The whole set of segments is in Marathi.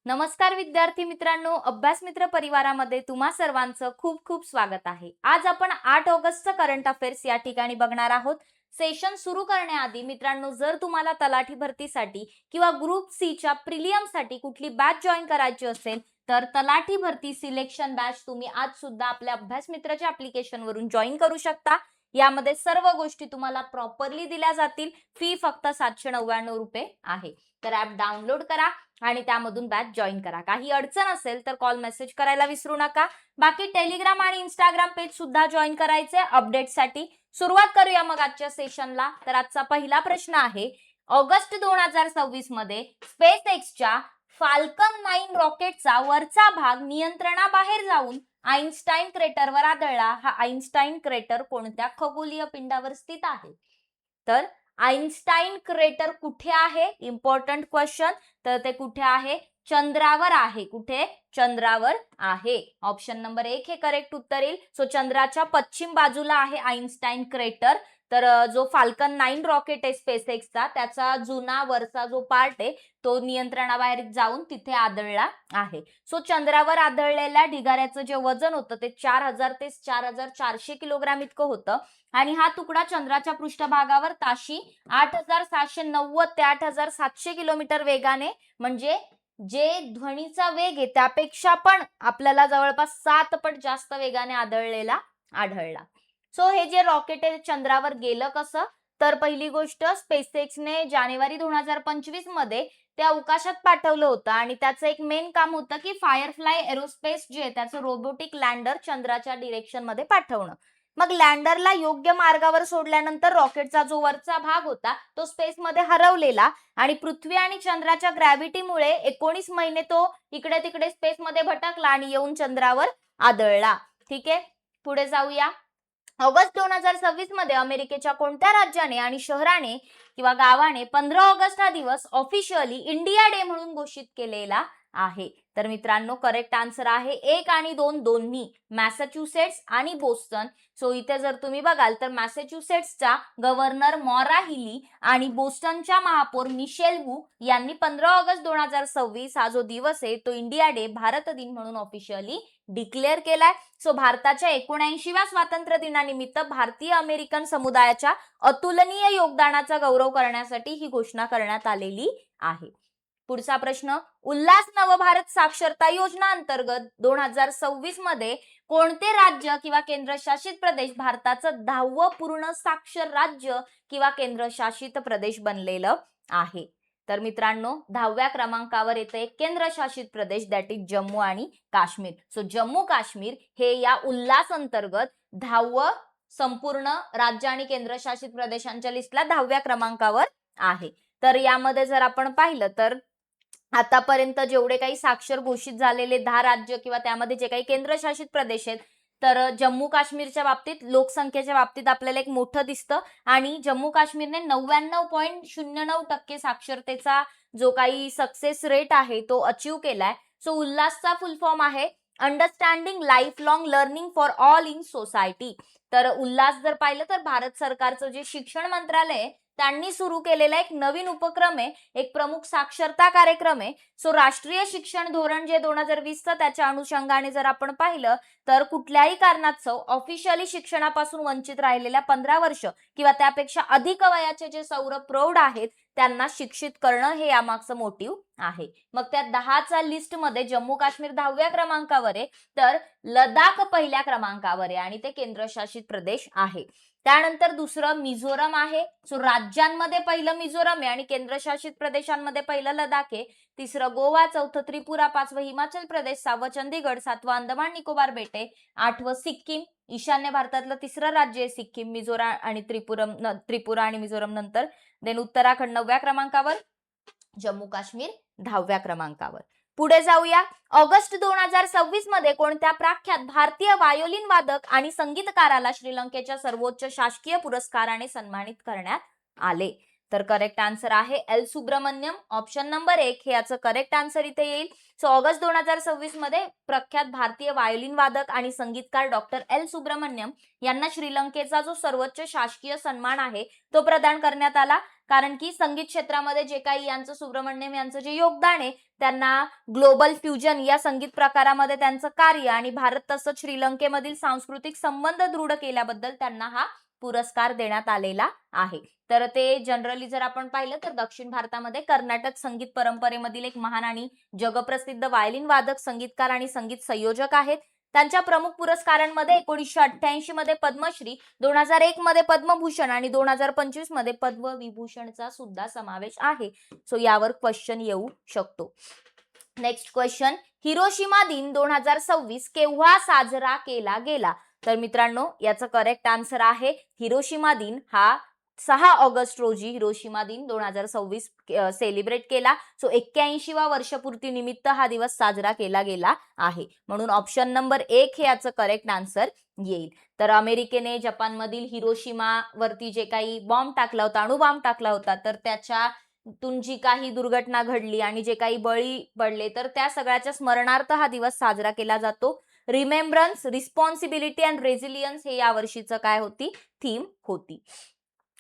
नमस्कार विद्यार्थी मित्रांनो, अभ्यास मित्र परिवारामध्ये तुम्हा सर्वांचं खूप खूप स्वागत आहे। आज आपण 8 ऑगस्टचा करंट अफेअर्स या ठिकाणी बघणार आहोत। सेशन सुरू करण्याआधी मित्रांनो, जर तुम्हाला तलाठी भरतीसाठी किंवा ग्रुप सी च्या प्रिलियमसाठी कुठली बॅच जॉइन करायची असेल तर तलाठी भरती सिलेक्शन बॅच तुम्ही आज सुद्धा आपल्या अभ्यास मित्राच्या ऍप्लिकेशन वरून जॉइन करू शकता। यामध्ये सर्व गोष्टी तुम्हाला प्रॉपरली दिल्या जातील। फी फक्त 799 रुपये आहे। तर ऍप डाउनलोड करा आणि त्यामधून बॅच जॉइन करा। काही अडचण असेल तर कॉल मेसेज करायला विसरू नका। बाकी टेलिग्राम आणि इंस्टाग्राम पेज सुद्धा जॉइन करायचे अपडेटसाठी। सुरुवात करूया मग आजच्या सेशनला। तर आजचा पहिला प्रश्न आहे, ऑगस्ट 2026 मध्ये स्पेस एक्सच्या फाल्कन 9 रॉकेटचा वरचा भाग नियंत्रणाबाहेर जाऊन आइन्स्टाईन क्रेटरवर आदळला। हा आइन्स्टाईन क्रेटर कोणत्या खगोलीय पिंडावर स्थित आहे? तर आइन्स्टाईन क्रेटर कुठे आहे? Important question. तर ते कुठे आहे? चंद्रावर आहे। कुठे? चंद्रावर आहे। ऑप्शन नंबर 1 हे करेक्ट उत्तर येईल। सो चंद्राच्या पश्चिम बाजूला आहे आइन्स्टाईन क्रेटर। तर जो फाल्कन 9 रॉकेट आहे स्पेस एक्सचा त्याचा जुना वरचा जो पार्ट आहे तो नियंत्रणाबाहेर जाऊन तिथे आदळला आहे। सो चंद्रावर आदळलेल्या ढिगाऱ्याचं जे वजन होतं ते 4000 ते 4400 किलोग्राम इतकं होतं आणि हा तुकडा चंद्राच्या पृष्ठभागावर ताशी 8790 ते 8700 किलोमीटर वेगाने, म्हणजे जे ध्वनीचा वेग आहे त्यापेक्षा पण आपल्याला जवळपास 7 पट जास्त वेगाने आदळलेला आढळला। सो हे जे रॉकेट आहे चंद्रावर गेलं कसं? तर पहिली गोष्ट, स्पेसएक्सने जानेवारी 2025 मध्ये ते अवकाशात पाठवलं होतं आणि त्याचं एक मेन काम होतं की फायरफ्लाय एरोस्पेस जे आहे त्याचं रोबोटिक लँडर चंद्राच्या डिरेक्शन मध्ये पाठवणं। मग लँडरला योग्य मार्गावर सोडल्यानंतर रॉकेटचा जो वरचा भाग होता तो स्पेस मध्ये हरवलेला आणि पृथ्वी आणि चंद्राच्या ग्रॅव्हिटीमुळे 19 महिने तो इकडे तिकडे स्पेस मध्ये भटकला आणि येऊन चंद्रावर आदळला। ठीक आहे, पुढे जाऊया। ऑगस्ट 2026 मध्ये अमेरिकेच्या कोणत्या राज्याने आणि शहराने किंवा गावाने 15 ऑगस्ट हा दिवस ऑफिशियली इंडिया डे म्हणून घोषित केलेला आहे? तर मित्रांनो करेक्ट आन्सर आहे 1 आणि 2 दोन्ही, मॅसेच्युसेट्स आणि बोस्टन। सो इथे जर तुम्ही बघाल तर मॅसेच्युसेट्सचा गव्हर्नर मॉरा हिली आणि बोस्टनच्या महापौर मिशेल वू यांनी 15 ऑगस्ट 2026 हा जो दिवस आहे तो इंडिया डे भारत दिन म्हणून ऑफिशियली डिक्लेअर केलाय। सो भारताच्या 79व्या स्वातंत्र्य दिनानिमित्त भारतीय अमेरिकन समुदायाच्या अतुलनीय योगदानाचा गौरव करण्यासाठी ही घोषणा करण्यात आलेली आहे। पुढचा प्रश्न, उल्हास नवभारत साक्षरता योजना अंतर्गत 2026 मध्ये कोणते राज्य किंवा केंद्रशासित प्रदेश भारताचं 10वं पूर्ण साक्षर राज्य किंवा केंद्रशासित प्रदेश बनलेलं आहे? तर मित्रांनो 10व्या क्रमांकावर येते एक केंद्रशासित प्रदेश, दॅट इज जम्मू आणि काश्मीर। सो जम्मू काश्मीर हे या उल्हास अंतर्गत 10वं संपूर्ण राज्य आणि केंद्रशासित प्रदेशांच्या लिस्टला 10व्या क्रमांकावर आहे। तर यामध्ये जर आपण पाहिलं तर आतापर्यंत जेवढे काही साक्षर घोषित झालेले 10 राज्य किंवा त्यामध्ये जे काही केंद्रशासित प्रदेश आहेत तर जम्मू काश्मीरच्या बाबतीत लोकसंख्येच्या बाबतीत आपल्याला एक मोठं दिसतं आणि जम्मू काश्मीरने 99.09% साक्षरतेचा जो काही सक्सेस रेट आहे तो अचीव केलाय। सो उल्हासचा फुल फॉर्म आहे understanding life long learning for all in society. तर उल्हास जर पाहिलं तर भारत सरकारचं जे शिक्षण मंत्रालय त्यांनी सुरू केलेला एक नवीन उपक्रम आहे, एक प्रमुख साक्षरता कार्यक्रम आहे। सो राष्ट्रीय शिक्षण धोरण जे 2020 त्याच्या अनुषंगाने जर आपण पाहिलं तर कुठल्याही कारणास्तव ऑफिशियली शिक्षणापासून वंचित राहिलेल्या 15 वर्ष किंवा त्यापेक्षा अधिक वयाचे जे सौरभ प्रौढ आहेत त्यांना शिक्षित करणं हे यामागचं मोटिव्ह आहे। मग त्या 10च्या लिस्ट मध्ये जम्मू काश्मीर 10व्या क्रमांकावर आहे, तर लडाख पहिल्या क्रमांकावर आहे आणि ते केंद्रशासित प्रदेश आहे। त्यानंतर दुसरं मिझोरम आहे। सो राज्यांमध्ये पहिलं मिझोरम आहे आणि केंद्रशासित प्रदेशांमध्ये पहिलं लडाख आहे। तिसरं गोवा, चौथं त्रिपुरा, पाचवं हिमाचल प्रदेश, सहावं चंदीगड, सातवं अंदमान निकोबार बेटे, आठवं सिक्कीम। ईशान्य भारतातलं तिसरं राज्य आहे सिक्कीम, मिझोराम आणि त्रिपुरा आणि मिझोरम नंतर। देन उत्तराखंड 9व्या क्रमांकावर, जम्मू काश्मीर 10व्या क्रमांकावर। पुढे जाऊया। ऑगस्ट 2026 मध्ये कोणत्या प्रख्यात भारतीय वायोलिन वादक आणि संगीतकाराला श्रीलंकेच्या सर्वोच्च शासकीय पुरस्काराने सन्मानित करण्यात आले? तर करेक्ट आन्सर आहे एल सुब्रमण्यम. ऑप्शन नंबर 1 हे याचं करेक्ट आन्सर इथे येईल. सो ऑगस्ट 2026 मध्ये प्रख्यात भारतीय व्हायोलिन वादक आणि संगीतकार डॉक्टर एल सुब्रमण्यम यांना श्रीलंकेचा जो सर्वोच्च शासकीय सन्मान आहे तो प्रदान करण्यात आला. कारण की संगीत क्षेत्रामध्ये जे काही यांचं सुब्रमण्यम यांचं जे योगदान आहे, त्यांना ग्लोबल फ्युजन या संगीत प्रकारामध्ये त्यांचं कार्य आणि भारत तसंच श्रीलंकेमधील सांस्कृतिक संबंध दृढ केल्याबद्दल त्यांना हा पुरस्कार देण्यात आलेला आहे. तर ते जनरली जर आपण पाहिलं तर दक्षिण भारतामध्ये कर्नाटक संगीत परंपरेमधील एक महान आणि जगप्रसिद्ध व्हायोलिन वादक, संगीतकार आणि संगीत संयोजक आहेत. त्यांच्या प्रमुख पुरस्कारांमध्ये 1988 मध्ये पद्मश्री, 2001 मध्ये पद्मभूषण आणि 2025 मध्ये पद्मविभूषणचा सुद्धा समावेश आहे. सो यावर क्वेश्चन येऊ शकतो. नेक्स्ट क्वेश्चन, हिरोशिमा दिन 2026 केव्हा साजरा केला गेला? तर मित्रांनो याचं करेक्ट आन्सर आहे हिरोशिमा दिन हा 6 ऑगस्ट रोजी हिरोशिमा दिन 2026 सेलिब्रेट केला. सो 81वा वर्षपूर्ती निमित्त हा दिवस साजरा केला गेला आहे. म्हणून ऑप्शन नंबर 1 हे याचं करेक्ट आन्सर येईल. तर अमेरिकेने जपानमधील हिरोशिमा वरती जे काही बॉम्ब टाकला होता, अणुबॉम्ब टाकला होता, तर त्याच्यातून जी काही दुर्घटना घडली आणि जे काही बळी पडले तर त्या सगळ्याच्या स्मरणार्थ हा दिवस साजरा केला जातो. रिमेंबरन्स, रिस्पॉन्सिबिलिटी अँड रेझिलियन्स हे या वर्षीचं काय होती? थीम होती.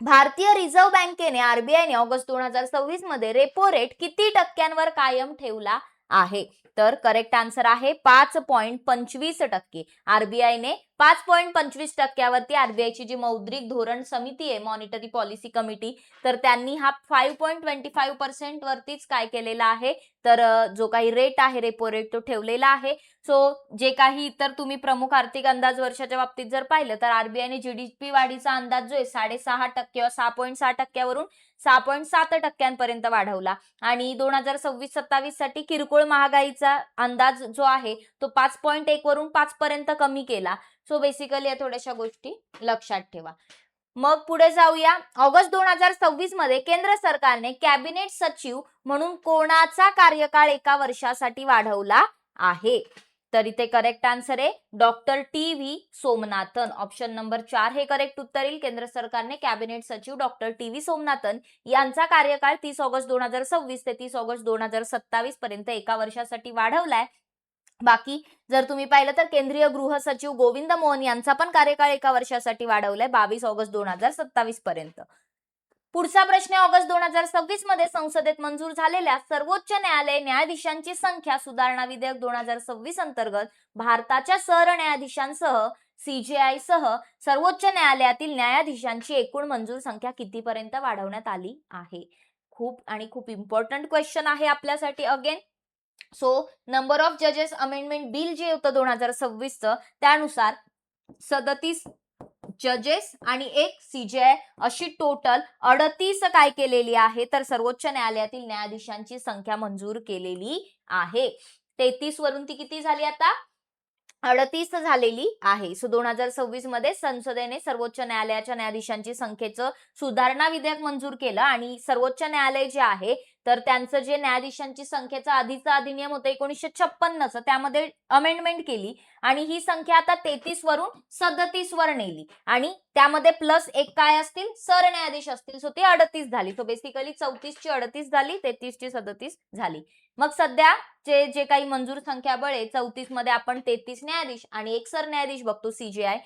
भारतीय रिझर्व्ह बँकेने आरबीआयने ऑगस्ट 2026 मध्ये रेपो रेट किती टक्क्यांवर कायम ठेवला आहे? तर करेक्ट आन्सर आहे 5.25%. आरबीआयने 5.25% आरबीआयची जी मौद्रिक धोरण समिती आहे, मॉनिटरी पॉलिसी कमिटी, तर त्यांनी हा 5.25% वरतीच काय केलेला आहे, तर जो काही रेट आहे रेपो रेट तो ठेवलेला आहे. सो जे काही इतर तुम्ही प्रमुख आर्थिक अंदाज वर्षाच्या बाबतीत जर पाहिलं तर आरबीआयने जीडीपी वाढीचा अंदाज जो आहे 6.5% 6.6% वरून 6.7% वाढवला आणि 2026-27 साठी किरकोळ महागाईचा अंदाज जो आहे तो 5.1 वरून 5 पर्यंत कमी केला. सो बेसिकली या थोड्याशा गोष्टी लक्षात ठेवा. मग पुढे जाऊया. ऑगस्ट 2026 मध्ये केंद्र सरकारने कॅबिनेट सचिव म्हणून कोणाचा कार्यकाळ 1 वर्षासाठी वाढवला आहे? तर इथे करेक्ट आन्सर आहे doctor T V Somanathan. Option number 4 हे करेक्ट उत्तर येईल. केंद्र सरकारने कॅबिनेट सचिव डॉक्टर टी व्ही सोमनाथन यांचा कार्यकाळ 30 ऑगस्ट 2026 ते 30 ऑगस्ट 2027 पर्यंत 1 वर्षासाठी वाढवलाय. बाकी जर तुम्ही पाहिलं तर केंद्रीय गृह सचिव गोविंद मोहन यांचा पण कार्यकाळ 1 वर्षासाठी वाढवलाय 22 ऑगस्ट 2027 पर्यंत. पुढचा प्रश्न, ऑगस्ट 2026 मध्ये संसदेत मंजूर झालेल्या सर्वोच्च न्यायालय न्यायाधीशांची संख्या सुधारणा विधेयक 2026 अंतर्गत भारताच्या सरन्यायाधीशांसह सीजेआय सह सर्वोच्च न्यायालयातील न्यायाधीशांची एकूण मंजूर संख्या कितीपर्यंत वाढवण्यात आली आहे? खूप इम्पॉर्टंट क्वेश्चन आहे आपल्यासाठी अगेन. सो नंबर ऑफ जजेस अमेंडमेंट बिल जे होतं 2026 त्यानुसार 37 जजेस आणि 1 सीजेआय अशी टोटल 38 काय केलेली आहे, तर सर्वोच्च न्यायालयातील न्यायाधीशांची संख्या मंजूर केलेली आहे. 33 वरून ती किती झाली आता? 38 झालेली आहे. सो 2026 मध्ये संसदेने सर्वोच्च न्यायालयाच्या न्यायाधीशांची संख्येचं सुधारणा विधेयक मंजूर केलं आणि सर्वोच्च न्यायालय जे आहे तर त्यांचं जे न्यायाधीशांची संख्येचा आधीचा अधिनियम होता 1956 त्यामध्ये अमेंडमेंट केली आणि ही संख्या आता 33 वरून 37 वर नेली आणि त्यामध्ये प्लस एक काय असतील, सरन्यायाधीश असतील. सो ती 38 झाली. सो बेसिकली 34 ची 38 झाली, 33 ची 37 झाली. मग सध्या जे काही मंजूर संख्या बळ आहे 34 मध्ये आपण 33 न्यायाधीश आणि 1 सरन्यायाधीश बघतो सीजेआय,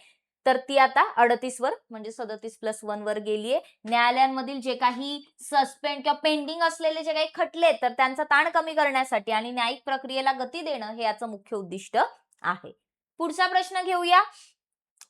तर ती आता 38 वर म्हणजे 37+1 वर गेलीये. न्यायालयांमधील जे काही सस्पेंड किंवा पेंडिंग असलेले जे काही खटले तर त्यांचा ताण कमी करण्यासाठी आणि न्यायिक प्रक्रियेला गती देणं हे याचं मुख्य उद्दिष्ट आहे. पुढचा प्रश्न घेऊया.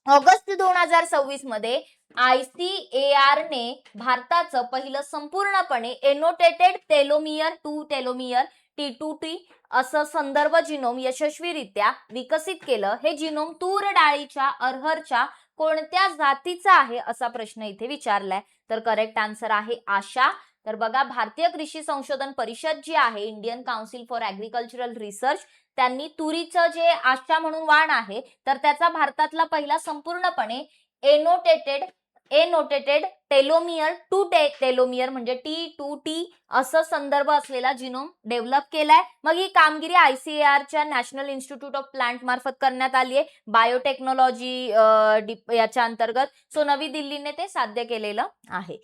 ऑगस्ट 2026 मध्ये ICAR ने भारताचं पहिलं संपूर्णपणे annotated telomere to telomere T2T असं संदर्भ जिनोम यशस्वीरित्या विकसित केलं. हे जिनोम तूर डाळीच्या अरहरच्या कोणत्या जातीचा आहे असा प्रश्न इथे विचारलाय. तर करेक्ट आन्सर आहे आशा. तर बघा, भारतीय कृषी संशोधन परिषद जी आहे, Indian council for agricultural research, त्यांनी तुरीचं जे आशा म्हणून वाण आहे तर त्याचा भारतातला पहिला संपूर्णपणे एनोटेटेड टेलोमियर टू टेलोमियर म्हणजे T2T असं संदर्भ असलेला जिनोम डेव्हलप केलाय. मग ही कामगिरी ICAR च्या नॅशनल इन्स्टिट्यूट ऑफ प्लांट मार्फत करण्यात आली आहे, बायोटेक्नॉलॉजी याच्या अंतर्गत. सो नवी दिल्लीने ते साध्य केलेलं आहे.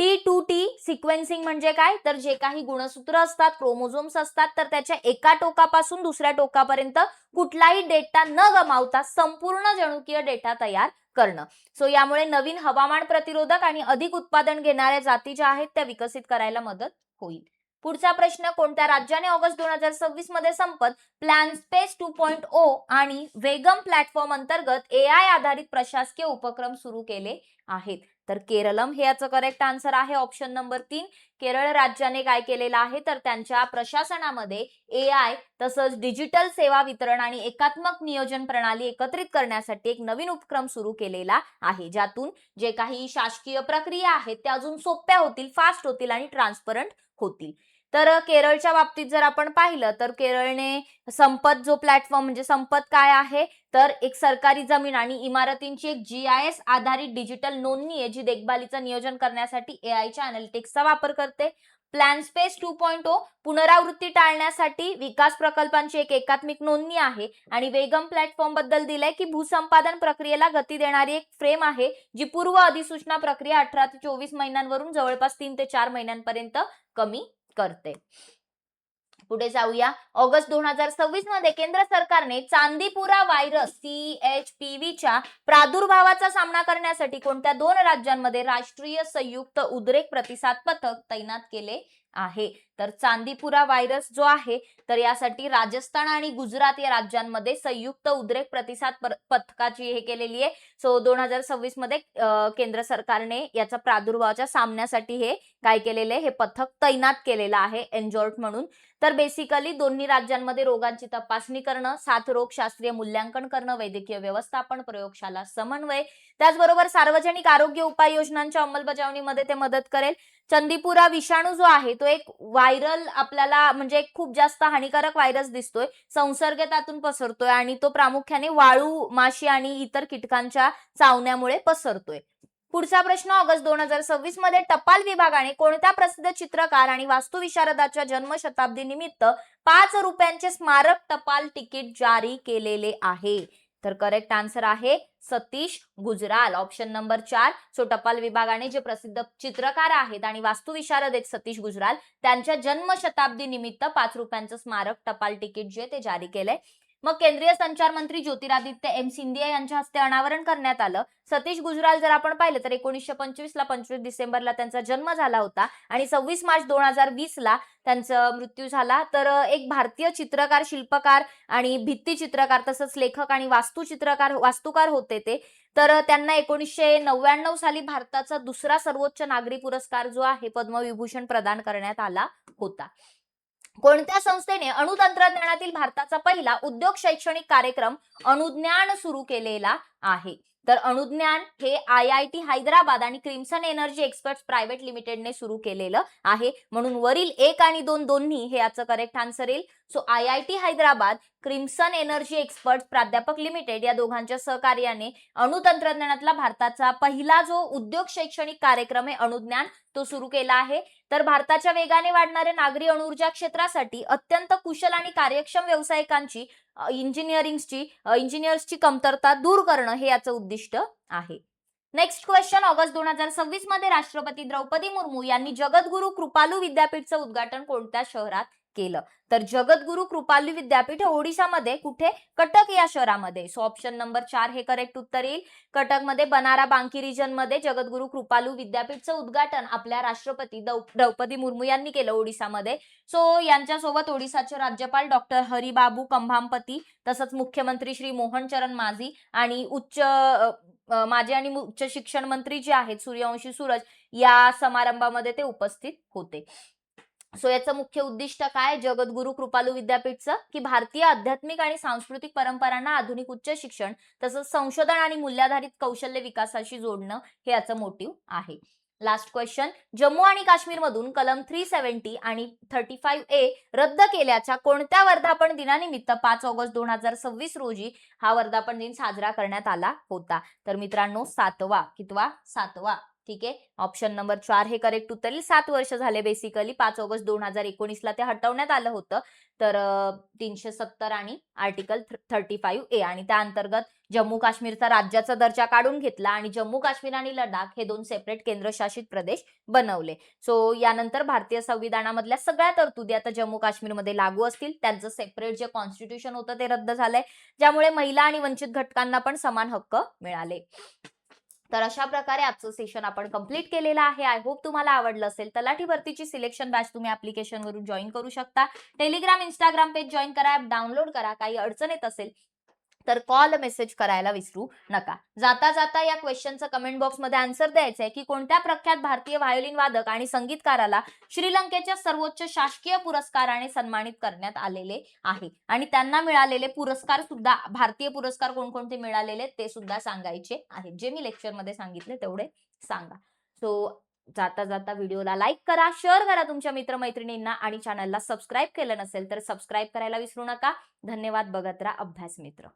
T2T सिक्वेन्सिंग म्हणजे काय, तर जे काही गुणसूत्र असतात, क्रोमोझोम्स असतात, तर त्याच्या एका टोकापासून दुसऱ्या टोकापर्यंत कुठलाही डेटा न गमावता संपूर्ण जनुकीय डेटा तयार करणं. सो यामुळे नवीन हवामान प्रतिरोधक आणि अधिक उत्पादन घेणाऱ्या जाती ज्या आहेत त्या विकसित करायला मदत होईल. पुढचा प्रश्न, कोणत्या राज्याने ऑगस्ट 2026 मध्ये संपत प्लॅन स्पेस 2.0 आणि वेगम प्लॅटफॉर्म अंतर्गत AI आधारित प्रशासकीय उपक्रम सुरू केले आहेत? तर केरळम हे याचं करेक्ट आन्सर आहे, ऑप्शन नंबर 3. केरळ राज्याने काय केलेलं आहे, तर त्यांच्या प्रशासनामध्ये AI तसंच डिजिटल सेवा वितरण आणि एकात्मक नियोजन प्रणाली एकत्रित करण्यासाठी एक नवीन उपक्रम सुरू केलेला आहे, ज्यातून जे काही शासकीय प्रक्रिया आहेत त्या अजून सोप्या होतील, फास्ट होतील आणि ट्रान्सपरंट होतील. तर केरळच्या बाबतीत जर आपण पाहिलं तर केरळने संपत जो प्लॅटफॉर्म, म्हणजे संपत काय आहे, तर एक सरकारी जमीन आणि इमारतींची एक GIS आधारित डिजिटल नोंदणी आहे, जी देखभालीचं नियोजन करण्यासाठी AIच्या अॅनालिटिक्सचा वापर करते. प्लॅन स्पेस 2.0 पुनरावृत्ती टाळण्यासाठी विकास प्रकल्पांची एक एकात्मिक नोंदणी आहे आणि वेगम प्लॅटफॉर्म बद्दल दिलंय की भूसंपादन प्रक्रियेला गती देणारी एक फ्रेम आहे, जी पूर्व अधिसूचना प्रक्रिया 18 ते 24 महिन्यांवरून जवळपास 3 ते 4 महिन्यांपर्यंत कमी करते. पुढे जाऊया. ऑगस्ट 2026 मध्ये केंद्र सरकारने चांदीपुरा व्हायरस CHPVच्या प्रादुर्भावाचा सामना करण्यासाठी कोणत्या 2 राज्यांमध्ये राष्ट्रीय संयुक्त उद्रेक प्रतिसाद पथक तैनात केले आहे? तर चांदीपुरा व्हायरस जो आहे तर यासाठी राजस्थान आणि गुजरात या राज्यांमध्ये संयुक्त उद्रेक प्रतिसाद पथकाची हे केलेली आहे. सो 2026 मध्ये केंद्र सरकारने याचा प्रादुर्भावाच्या सामन्यासाठी हे काय केलेले, हे पथक तैनात केलेलं आहे, एन्जॉर्ट म्हणून. तर बेसिकली दोन्ही राज्यांमध्ये रोगांची तपासणी करणं, साथरोग शास्त्रीय मूल्यांकन करणं, वैद्यकीय व्यवस्थापन, प्रयोगशाला समन्वय, त्याचबरोबर सार्वजनिक आरोग्य उपाययोजनांच्या अंमलबजावणीमध्ये ते मदत करेल. चांदीपुरा विषाणू जो आहे तो एक व्हायरल, आपल्याला म्हणजे एक खूप जास्त हानिकारक व्हायरस दिसतोय, संसर्ग त्यातून पसरतोय आणि तो प्रामुख्याने वाळू, माशी आणि इतर कीटकांच्या चावण्यामुळे पसरतोय. पुढचा प्रश्न, ऑगस्ट 2026 मध्ये टपाल विभागाने कोणत्या प्रसिद्ध चित्रकार आणि वास्तुविशारदाच्या जन्मशताब्दी निमित्त 5 रुपयांचे स्मारक टपाल तिकीट जारी केलेले आहे? तर करेक्ट आन्सर आहे Satish Gujral, option number 4. So टपाल विभागाने जे प्रसिद्ध चित्रकार आहेत आणि वास्तुविशारद आहेत सतीश गुजराल, त्यांच्या जन्मशताब्दी निमित्त 5 रुपयांचं स्मारक टपाल तिकीट जे ते जारी केलंय. मग केंद्रीय संचार मंत्री ज्योतिरादित्य सिंधिया यांच्या हस्ते अनावरण करण्यात आलं. सतीश गुजराल जर आपण पाहिलं तर 1925 ला 25 डिसेंबरला त्यांचा जन्म झाला होता आणि 26 मार्च 2020 ला त्यांचा मृत्यू झाला. तर एक भारतीय चित्रकार, शिल्पकार आणि भित्ती चित्रकार तसंच लेखक आणि वास्तुकार होते ते. तर त्यांना 1999 साली भारताचा दुसरा सर्वोच्च नागरी पुरस्कार जो आहे पद्मविभूषण प्रदान करण्यात आला होता. कोणत्या संस्थेने अणुतंत्रज्ञानातील भारताचा पहिला उद्योग शैक्षणिक कार्यक्रम अणुज्ञान सुरू केलेला आहे? तर अणुज्ञान हे IIT हैदराबाद आणि क्रिम्सन एनर्जी एक्सपर्ट्स प्रायव्हेट लिमिटेडने सुरू केलेलं आहे, म्हणून वरील 1 आणि 2 दोन्ही हे याचं करेक्ट आन्सर येईल. So IIT Hyderabad, crimson energy experts प्राध्यापक लिमिटेड या दोघांच्या सहकार्याने अणुतंत्रज्ञानातला भारताचा पहिला जो उद्योग शैक्षणिक कार्यक्रम आहे अणुज्ञान तो सुरू केला आहे. तर भारताच्या वेगाने वाढणाऱ्या नागरी अणुऊर्जा क्षेत्रासाठी अत्यंत कुशल आणि कार्यक्षम व्यावसायिकांची इंजिनियर्सची कमतरता दूर करणं हे याचं उद्दिष्ट आहे. नेक्स्ट क्वेश्चन, ऑगस्ट 2026 मध्ये राष्ट्रपती द्रौपदी मुर्मू यांनी जगद्गुरु कृपालू विद्यापीठचं उद्घाटन कोणत्या शहरात केलं? तर जगद्गुरु कृपालू विद्यापीठ हे ओडिशामध्ये कुठे? कटक या शहरामध्ये. सो ऑप्शन नंबर 4 हे करेक्ट उत्तर येईल. कटकमध्ये बनारा बांकी रिजन मध्ये जगद्गुरु कृपालू विद्यापीठचं उद्घाटन आपल्या राष्ट्रपती द्रौपदी मुर्मू यांनी केलं ओडिसामध्ये. सो यांच्यासोबत ओडिसाचे राज्यपाल डॉक्टर हरिबाबू कंभामपती तसंच मुख्यमंत्री श्री मोहन चरण माझी आणि माजी आणि उच्च शिक्षण मंत्री जे आहेत सूर्यवंशी सूरज या समारंभामध्ये ते उपस्थित होते. सो याचं मुख्य उद्दिष्ट काय जगद्गुरु कृपालू विद्यापीठचं? की भारतीय आध्यात्मिक आणि सांस्कृतिक परंपरांना आधुनिक उच्च शिक्षण तसंच संशोधन आणि मूल्याधारित कौशल्य विकासाशी जोडणं हे याचं मोटिव्ह आहे. लास्ट क्वेश्चन, जम्मू आणि काश्मीर मधून कलम 370 आणि 35A रद्द केल्याच्या कोणत्या वर्धापन दिनानिमित्त 5 ऑगस्ट 2026 रोजी हा वर्धापन दिन साजरा करण्यात आला होता? तर मित्रांनो 7वा. ठीक आहे, ऑप्शन नंबर 4 हे करेक्ट उत्तर येईल. 7 वर्ष झाले बेसिकली. 5 ऑगस्ट 2019 ला ते हटवण्यात आलं होतं. तर 370 आणि आर्टिकल 35A आणि त्या अंतर्गत जम्मू काश्मीरचा राज्याचा दर्जा काढून घेतला आणि जम्मू काश्मीर आणि लडाख हे 2 सेपरेट केंद्रशासित प्रदेश बनवले. सो यानंतर भारतीय संविधानामधल्या सगळ्या तरतुदी आता जम्मू काश्मीरमध्ये लागू असतील. त्यांचं सेपरेट जे कॉन्स्टिट्यूशन होतं ते रद्द झालंय, ज्यामुळे महिला आणि वंचित घटकांना पण समान हक्क मिळाले. तर अशा प्रकारे आजचं सेशन आपण कंप्लीट केलेलं आहे. आय होप तुम्हाला आवडलं असेल. तलाठी भरतीची सिलेक्शन बॅच तुम्ही ॲप्लिकेशनवरून जॉइन करू शकता. टेलिग्राम, Instagram पेज जॉइन करा, ॲप डाउनलोड करा. काही अडचण येत असेल तर कॉल, मेसेज करायला विसरू नका. जाता जाता या क्वेश्चनचं कमेंट बॉक्समध्ये आन्सर द्यायचं आहे की कोणत्या प्रख्यात भारतीय व्हायोलिन वादक आणि संगीतकाराला श्रीलंकेच्या सर्वोच्च शासकीय पुरस्काराने सन्मानित करण्यात आलेले आहे आणि त्यांना मिळालेले पुरस्कार सुद्धा, भारतीय पुरस्कार कोणकोणते मिळालेले ते सुद्धा सांगायचे आहेत. जे मी लेक्चरमध्ये सांगितले तेवढे सांगा. सो जाता जाता व्हिडिओला लाईक करा, शेअर करा तुमच्या मित्रमैत्रिणींना आणि चॅनलला सबस्क्राईब केलं नसेल तर सबस्क्राईब करायला विसरू नका. धन्यवाद. बघत राहा अभ्यास मित्र.